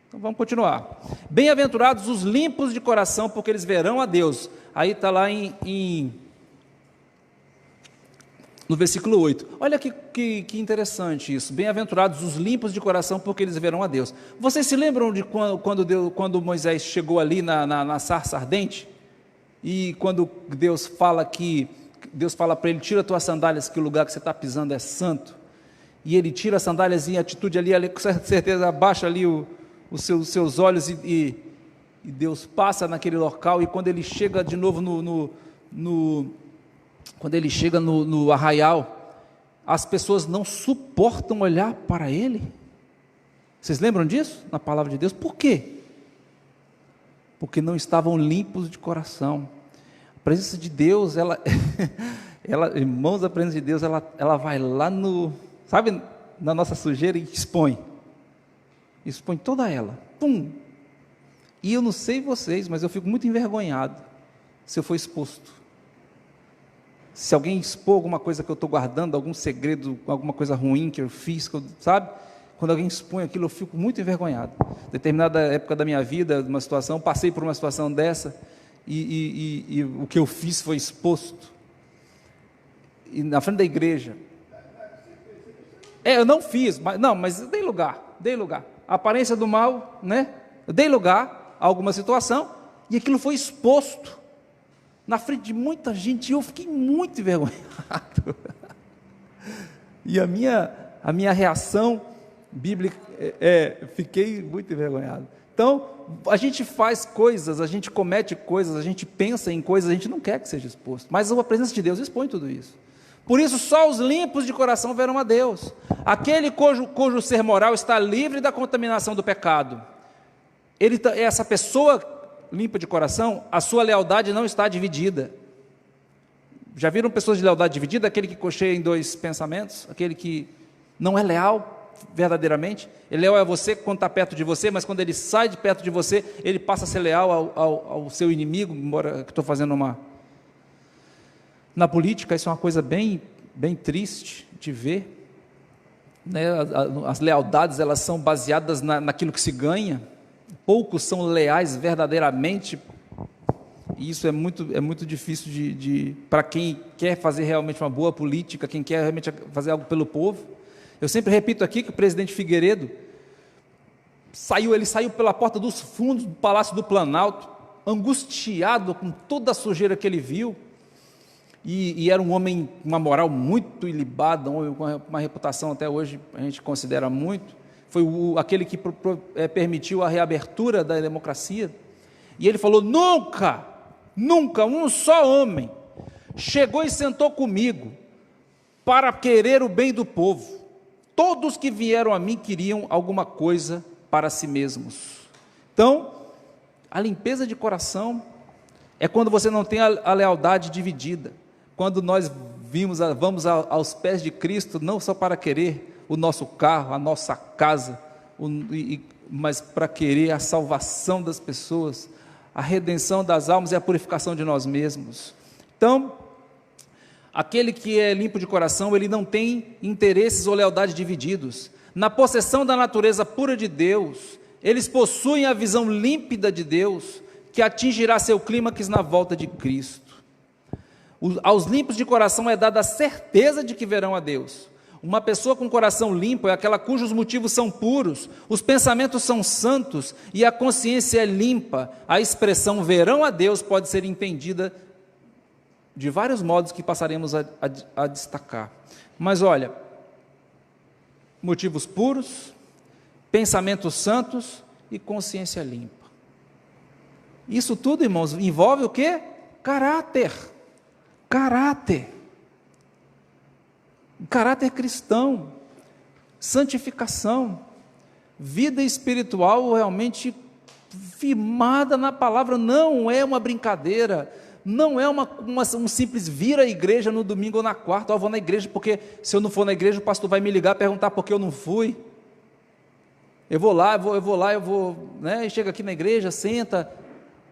Então vamos continuar. Bem-aventurados os limpos de coração, porque eles verão a Deus. Aí está lá em no versículo 8. Olha que interessante isso. Bem-aventurados os limpos de coração, porque eles verão a Deus. Vocês se lembram de quando Moisés chegou ali na sarça ardente? E quando Deus fala para ele: tira tuas sandálias, que o lugar que você está pisando é santo. E ele tira as sandálias em atitude ali, com certeza abaixa ali os seus olhos e Deus passa naquele local. E quando ele chega de novo quando ele chega no arraial, as pessoas não suportam olhar para ele. Vocês lembram disso? Na palavra de Deus. Por quê? Porque não estavam limpos de coração. A presença de Deus, irmãos, a presença de Deus, ela vai lá sabe, na nossa sujeira e expõe toda ela, pum. E eu não sei vocês, mas eu fico muito envergonhado se eu for exposto. Se alguém expor alguma coisa que eu estou guardando, algum segredo, alguma coisa ruim que eu fiz, sabe? Quando alguém expõe aquilo, eu fico muito envergonhado. Determinada época da minha vida, uma situação, passei por uma situação dessa, e o que eu fiz foi exposto. E na frente da igreja. Eu não fiz, mas dei lugar. A aparência do mal, né? Eu dei lugar a alguma situação, e aquilo foi exposto na frente de muita gente, e eu fiquei muito envergonhado. E a minha reação bíblica fiquei muito envergonhado. Então, a gente faz coisas, a gente comete coisas, a gente pensa em coisas, a gente não quer que seja exposto, mas a presença de Deus expõe tudo isso. Por isso, só os limpos de coração verão a Deus. Aquele cujo ser moral está livre da contaminação do pecado. Essa pessoa limpa de coração, a sua lealdade não está dividida. Já viram pessoas de lealdade dividida? Aquele que cocheia em dois pensamentos, aquele que não é leal verdadeiramente. Ele é leal a você quando está perto de você, mas quando ele sai de perto de você, ele passa a ser leal ao seu inimigo. Embora que estou fazendo na política, isso é uma coisa bem triste de ver, né? As lealdades, elas são baseadas naquilo que se ganha. Poucos são leais verdadeiramente, e isso é muito difícil para quem quer fazer realmente uma boa política, quem quer realmente fazer algo pelo povo. Eu sempre repito aqui que o presidente Figueiredo ele saiu pela porta dos fundos do Palácio do Planalto, angustiado com toda a sujeira que ele viu, e era um homem com uma moral muito ilibada, um homem com uma reputação até hoje a gente considera muito. Foi aquele que permitiu a reabertura da democracia, e ele falou: nunca um só homem chegou e sentou comigo para querer o bem do povo. Todos que vieram a mim queriam alguma coisa para si mesmos. Então, a limpeza de coração é quando você não tem a lealdade dividida, quando nós vamos aos pés de Cristo, não só para querer o nosso carro, a nossa casa, mas para querer a salvação das pessoas, a redenção das almas e a purificação de nós mesmos. Então, aquele que é limpo de coração, ele não tem interesses ou lealdade divididos. Na possessão da natureza pura de Deus, eles possuem a visão límpida de Deus, que atingirá seu clímax na volta de Cristo. Aos limpos de coração é dada a certeza de que verão a Deus. Uma pessoa com coração limpo é aquela cujos motivos são puros, os pensamentos são santos e a consciência é limpa. A expressão verão a Deus pode ser entendida de vários modos que passaremos a destacar. Mas olha, motivos puros, pensamentos santos e consciência limpa. Isso tudo, irmãos, envolve o quê? Caráter. Caráter cristão, santificação, vida espiritual realmente firmada na palavra. Não é uma brincadeira, não é um simples vir à igreja no domingo ou na quarta. Eu vou na igreja porque se eu não for na igreja o pastor vai me ligar, perguntar por que eu não fui. Eu vou lá, né? E chega aqui na igreja, senta,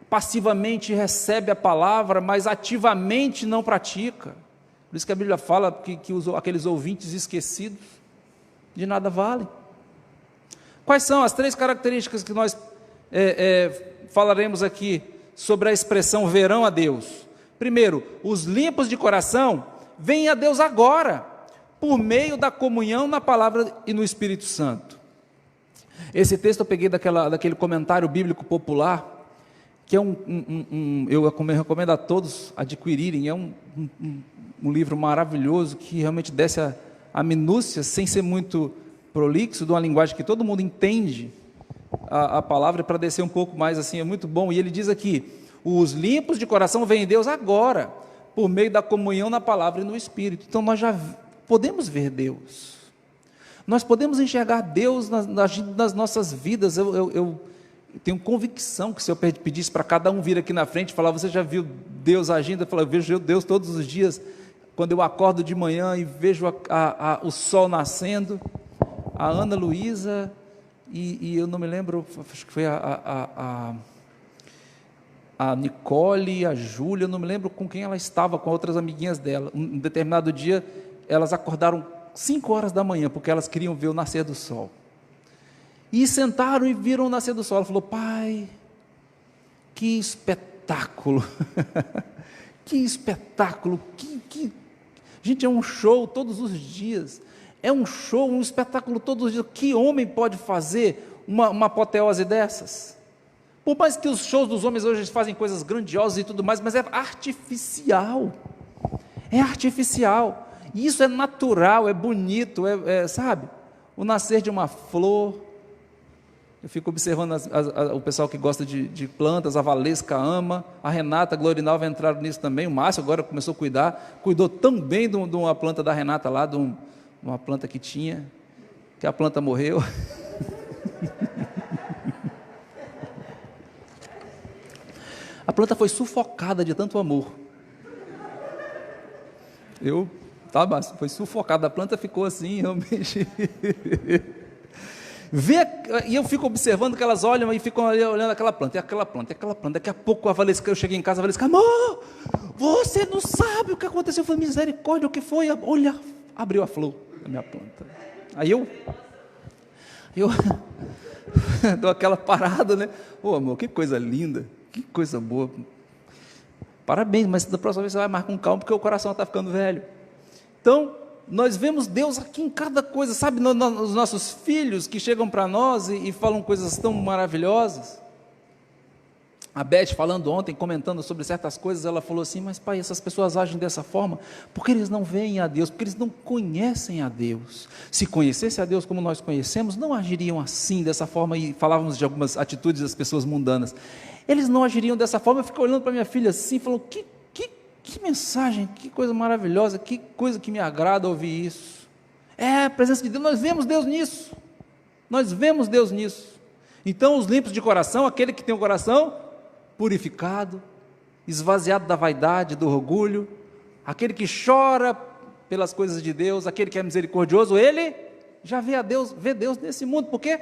passivamente recebe a palavra, mas ativamente não pratica. Por isso que a Bíblia fala que aqueles ouvintes esquecidos de nada valem. Quais são as 3 características que nós falaremos aqui sobre a expressão verão a Deus? Primeiro, os limpos de coração veem a Deus agora, por meio da comunhão na palavra e no Espírito Santo. Esse texto eu peguei daquele comentário bíblico popular, que é eu recomendo a todos adquirirem, é um livro maravilhoso, que realmente desce a minúcia, sem ser muito prolixo, de uma linguagem que todo mundo entende a palavra, para descer um pouco mais assim, é muito bom. E ele diz aqui: os limpos de coração veem Deus agora, por meio da comunhão na palavra e no Espírito. Então nós já podemos ver Deus, nós podemos enxergar Deus nas nossas vidas. Eu tenho convicção que se eu pedisse para cada um vir aqui na frente e falar: você já viu Deus agindo? Eu falo: eu vejo Deus todos os dias, quando eu acordo de manhã e vejo o sol nascendo. A Ana Luísa e eu não me lembro, acho que foi a Nicole, a Júlia, eu não me lembro com quem ela estava, com outras amiguinhas dela. Um determinado dia, elas acordaram 5 horas da manhã, porque elas queriam ver o nascer do sol. E sentaram e viram o nascer do sol. Ela falou: pai, que espetáculo, que espetáculo, gente, é um show todos os dias, é um show, um espetáculo todos os dias. Que homem pode fazer uma apoteose dessas? Por mais que os shows dos homens hoje fazem coisas grandiosas e tudo mais, mas é artificial, e isso é natural, é bonito, sabe, o nascer de uma flor. Eu fico observando o pessoal que gosta de plantas, a Valesca ama, a Renata, a Glorinalva entraram nisso também, o Márcio agora começou a cuidou tão bem de uma planta da Renata lá, de uma planta que tinha, que a planta morreu. A planta foi sufocada de tanto amor. Foi sufocada, a planta ficou assim, realmente. E eu fico observando que elas olham e ficam olhando aquela planta, e aquela planta, e aquela planta. Daqui a pouco eu cheguei em casa, a Valesca: amor, você não sabe o que aconteceu. Eu falei: misericórdia, o que foi? Olha, abriu a flor da minha planta. Aí eu dou aquela parada, né? Amor, que coisa linda, que coisa boa. Parabéns, mas da próxima vez você vai mais com calma, porque o coração está ficando velho. Então, nós vemos Deus aqui em cada coisa, sabe, nos nossos filhos que chegam para nós e falam coisas tão maravilhosas. A Beth, falando ontem, comentando sobre certas coisas, ela falou assim: mas pai, essas pessoas agem dessa forma porque eles não veem a Deus, porque eles não conhecem a Deus. Se conhecessem a Deus como nós conhecemos, não agiriam assim, dessa forma. E falávamos de algumas atitudes das pessoas mundanas, eles não agiriam dessa forma. Eu fico olhando para minha filha assim, falou: que mensagem, que coisa maravilhosa, que coisa que me agrada ouvir isso. É a presença de Deus, nós vemos Deus nisso. Então, os limpos de coração, aquele que tem o coração purificado, esvaziado da vaidade, do orgulho, aquele que chora pelas coisas de Deus, aquele que é misericordioso, ele já vê Deus nesse mundo, porque a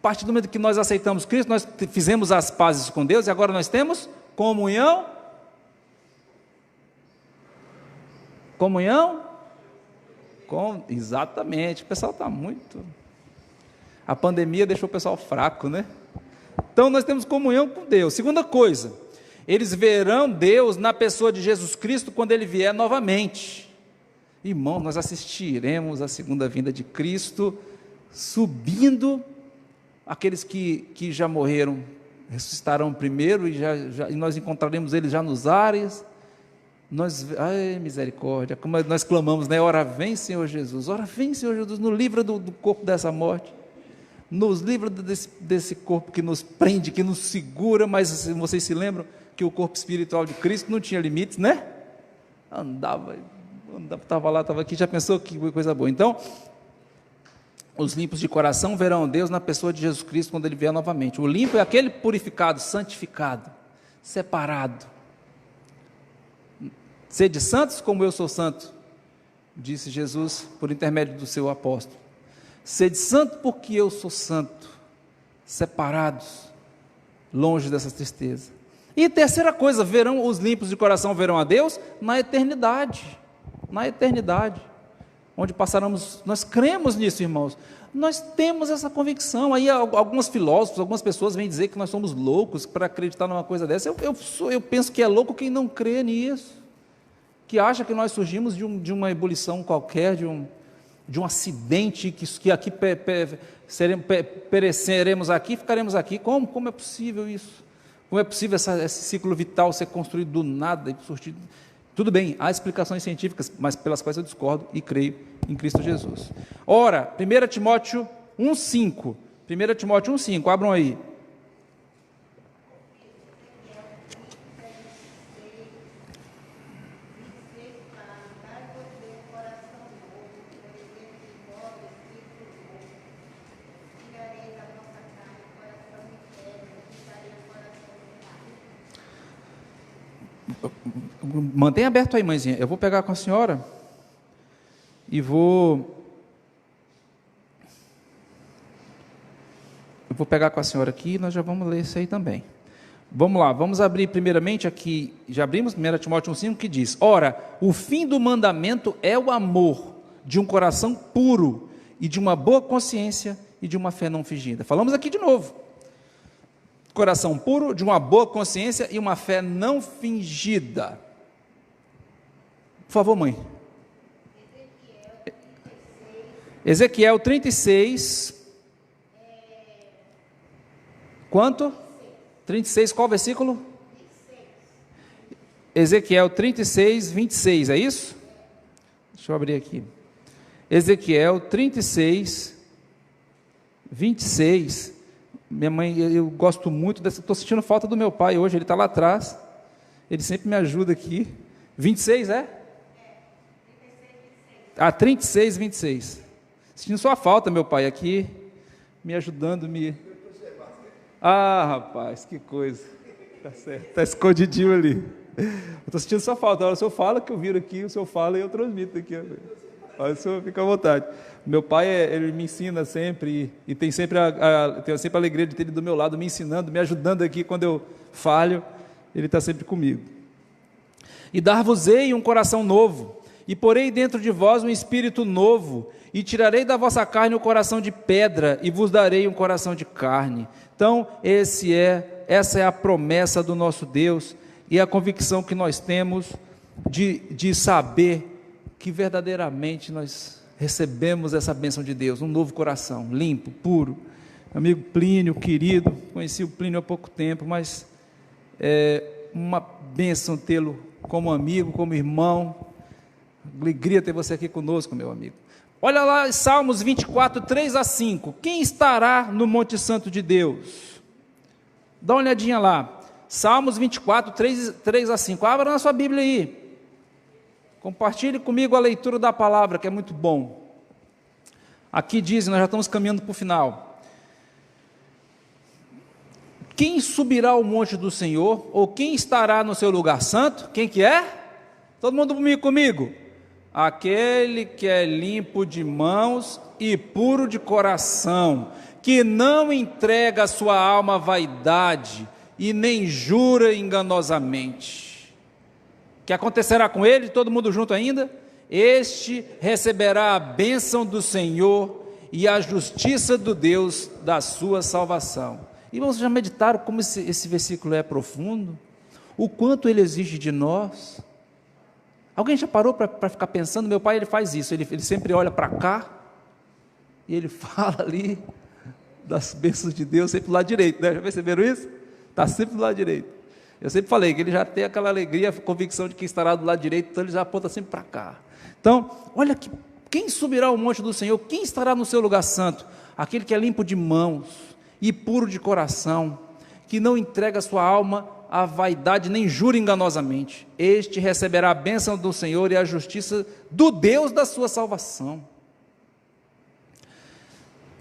partir do momento que nós aceitamos Cristo, nós fizemos as pazes com Deus, e agora nós temos comunhão, exatamente, o pessoal está muito, a pandemia deixou o pessoal fraco, né? Então nós temos comunhão com Deus. Segunda coisa, eles verão Deus na pessoa de Jesus Cristo quando Ele vier novamente. Irmãos, nós assistiremos a segunda vinda de Cristo, subindo. Aqueles que já morreram ressuscitarão primeiro, e nós encontraremos Ele já nos ares. Ai, misericórdia, como nós clamamos, né? Ora vem, Senhor Jesus, nos livra do corpo dessa morte, nos livra desse corpo que nos prende, que nos segura. Mas vocês se lembram que o corpo espiritual de Cristo não tinha limites, né? Estava lá, estava aqui, já pensou que coisa boa. Então, os limpos de coração verão Deus na pessoa de Jesus Cristo quando Ele vier novamente. O limpo é aquele purificado, santificado, separado. Sede santos como eu sou santo, disse Jesus por intermédio do seu apóstolo. Sede santo porque eu sou santo, separados, longe dessa tristeza. E terceira coisa, os limpos de coração verão a Deus na eternidade, onde passaremos. Nós cremos nisso, irmãos, nós temos essa convicção. Aí alguns filósofos, algumas pessoas vêm dizer que nós somos loucos para acreditar numa coisa dessa. Eu penso que é louco quem não crê nisso, que acha que nós surgimos de uma ebulição qualquer, de um acidente, que aqui pereceremos aqui, ficaremos aqui. Como é possível isso? Como é possível esse ciclo vital ser construído do nada e surtir? Tudo bem, há explicações científicas, mas pelas quais eu discordo e creio em Cristo Jesus. Ora, 1 Timóteo 1,5. 1 Timóteo 1,5, abram aí. Mantenha aberto aí, mãezinha. Eu vou pegar com a senhora e vou pegar com a senhora aqui e nós já vamos ler isso aí também. Vamos lá, vamos abrir primeiramente aqui, já abrimos 1 Timóteo 1,5, que diz: ora, o fim do mandamento é o amor de um coração puro e de uma boa consciência e de uma fé não fingida. Falamos aqui de novo. Coração puro, de uma boa consciência e uma fé não fingida. Por favor, mãe. Ezequiel 36. Quanto? 36, qual versículo? Ezequiel 36, 26, é isso? Deixa eu abrir aqui. Ezequiel 36, 26. Minha mãe, eu gosto muito dessa. Estou sentindo falta do meu pai hoje, ele está lá atrás. Ele sempre me ajuda aqui. 26, é? 36, 26. Sentindo sua falta, meu pai, aqui, me ajudando, Ah, rapaz, que coisa. Tá certo, está escondidinho ali. Eu estou sentindo sua falta. Agora o senhor fala que eu viro aqui, o senhor fala e eu transmito aqui. Olha, o senhor fica à vontade. Meu pai, ele me ensina sempre, e tem sempre tenho sempre a alegria de ter ele do meu lado, me ensinando, me ajudando aqui quando eu falho, ele está sempre comigo. E dar-vos-ei um coração novo, e porei dentro de vós um espírito novo, e tirarei da vossa carne o coração de pedra, e vos darei um coração de carne. Então, essa é a promessa do nosso Deus, e a convicção que nós temos de saber que verdadeiramente nós recebemos essa bênção de Deus, um novo coração, limpo, puro. Amigo Plínio, querido, conheci o Plínio há pouco tempo, mas é uma bênção tê-lo como amigo, como irmão. Alegria ter você aqui conosco, meu amigo. Olha lá, Salmos 24, 3-5. Quem estará no Monte Santo de Deus? Dá uma olhadinha lá. Salmos 24, 3-5. Abra na sua Bíblia aí. Compartilhe comigo a leitura da palavra, que é muito bom. Aqui diz, nós já estamos caminhando para o final. Quem subirá ao monte do Senhor, ou quem estará no seu lugar santo? Quem que é? Todo mundo comigo. Aquele que é limpo de mãos e puro de coração, que não entrega a sua alma à vaidade e nem jura enganosamente. O que acontecerá com ele? Todo mundo junto ainda? Este receberá a bênção do Senhor e a justiça do Deus da sua salvação. E vocês já meditaram como esse versículo é profundo? O quanto ele exige de nós? Alguém já parou para ficar pensando? Meu pai, ele faz isso, ele sempre olha para cá e ele fala ali das bênçãos de Deus, sempre do lado direito, né? Já perceberam isso? Está sempre do lado direito. Eu sempre falei que ele já tem aquela alegria, a convicção de que estará do lado direito, então ele já aponta sempre para cá. Então, olha que quem subirá ao monte do Senhor? Quem estará no seu lugar santo? Aquele que é limpo de mãos e puro de coração, que não entrega sua alma à vaidade, nem jura enganosamente. Este receberá a bênção do Senhor e a justiça do Deus da sua salvação.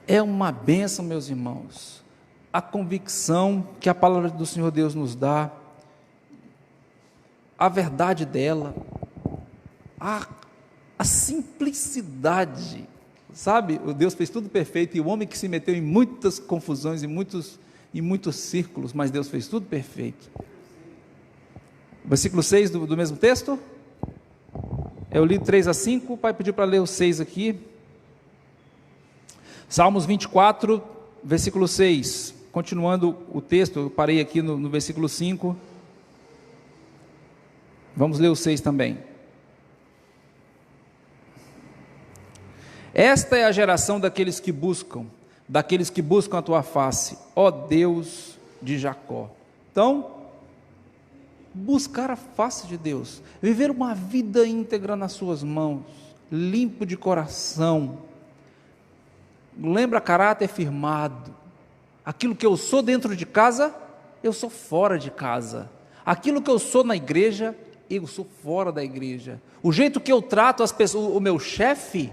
É uma bênção, meus irmãos, a convicção que a palavra do Senhor Deus nos dá, a verdade dela, a simplicidade, sabe? O Deus fez tudo perfeito, e o homem que se meteu em muitas confusões, em muitos círculos, mas Deus fez tudo perfeito. Versículo 6 do mesmo texto? Eu li 3-5, o pai pediu para ler o 6 aqui. Salmos 24, versículo 6, continuando o texto, eu parei aqui no versículo 5, vamos ler o 6 também. Esta é a geração daqueles que buscam a tua face, ó Deus de Jacó. Então, buscar a face de Deus, viver uma vida íntegra nas suas mãos, limpo de coração, lembra, caráter firmado. Aquilo que eu sou dentro de casa, eu sou fora de casa. Aquilo que eu sou na igreja, eu sou fora da igreja. O jeito que eu trato as pessoas, o meu chefe,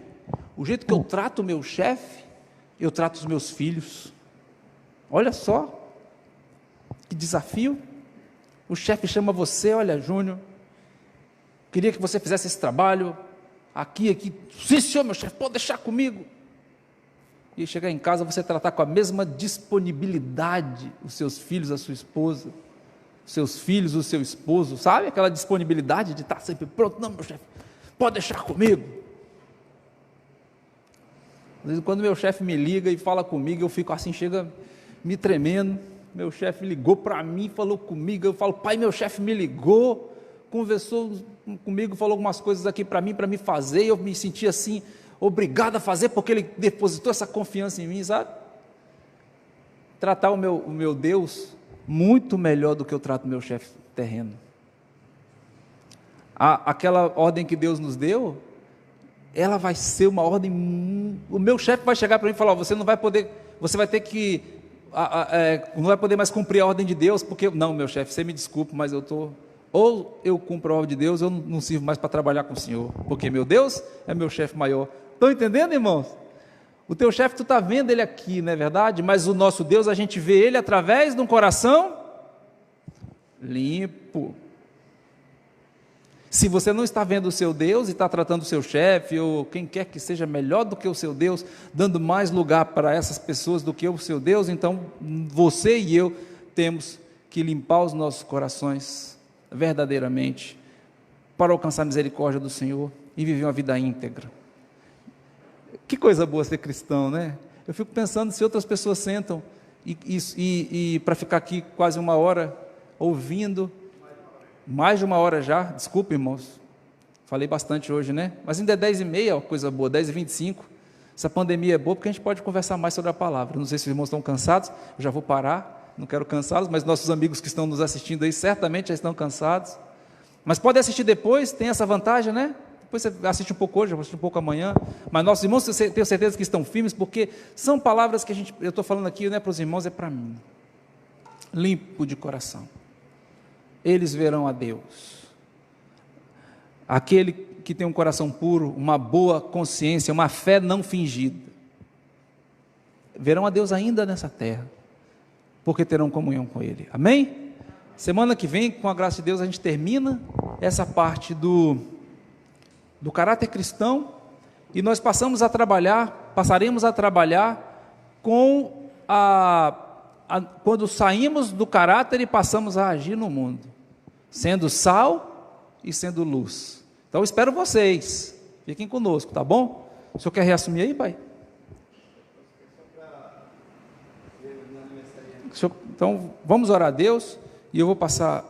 eu trato os meus filhos. Olha só, que desafio. O chefe chama você, olha, Júnior, queria que você fizesse esse trabalho, aqui, sim senhor, meu chefe, pode deixar comigo. E chegar em casa, você tratar com a mesma disponibilidade os seus filhos, a sua esposa, os seus filhos, o seu esposo, sabe? Aquela disponibilidade de estar sempre pronto. Não, meu chefe, pode deixar comigo. Às vezes, quando meu chefe me liga e fala comigo, eu fico assim, chega me tremendo. Meu chefe ligou para mim, falou comigo, eu falo, pai, meu chefe me ligou, conversou comigo, falou algumas coisas aqui para mim fazer, e eu me senti assim, obrigado a fazer, porque ele depositou essa confiança em mim, sabe? Tratar o meu Deus muito melhor do que eu trato o meu chefe terreno. Aquela ordem que Deus nos deu, ela vai ser uma ordem, o meu chefe vai chegar para mim e falar, você não vai poder, você vai ter que, não vai poder mais cumprir a ordem de Deus, porque, não, meu chefe, você me desculpe, mas ou eu cumpro a ordem de Deus, eu não sirvo mais para trabalhar com o Senhor, porque meu Deus é meu chefe maior. Estão entendendo, irmãos? O teu chefe, tu está vendo ele aqui, não é verdade? Mas o nosso Deus, a gente vê ele através de um coração limpo. Se você não está vendo o seu Deus e está tratando o seu chefe, ou quem quer que seja melhor do que o seu Deus, dando mais lugar para essas pessoas do que o seu Deus, então você e eu temos que limpar os nossos corações verdadeiramente, para alcançar a misericórdia do Senhor e viver uma vida íntegra. Que coisa boa ser cristão, né? Eu fico pensando, se outras pessoas sentam e para ficar aqui quase uma hora ouvindo, mais de uma hora já, desculpa, irmãos, falei bastante hoje, né? Mas ainda é 10h30, coisa boa, 10h25. Essa pandemia é boa porque a gente pode conversar mais sobre a palavra. Não sei se os irmãos estão cansados, eu já vou parar, não quero cansá-los, mas nossos amigos que estão nos assistindo aí certamente já estão cansados. Mas pode assistir depois, tem essa vantagem, né? Depois você assiste um pouco hoje, assiste um pouco amanhã. Mas nossos irmãos, eu tenho certeza que estão firmes, porque são palavras que eu estou falando aqui, não é para os irmãos, é para mim. Limpo de coração. Eles verão a Deus. Aquele que tem um coração puro, uma boa consciência, uma fé não fingida. Verão a Deus ainda nessa terra, porque terão comunhão com Ele. Amém? Semana que vem, com a graça de Deus, a gente termina essa parte do caráter cristão, e nós passaremos a trabalhar com quando saímos do caráter e passamos a agir no mundo, sendo sal e sendo luz. Então, eu espero vocês, fiquem conosco, tá bom? O senhor quer reassumir aí, pai? Então, vamos orar a Deus, e eu vou passar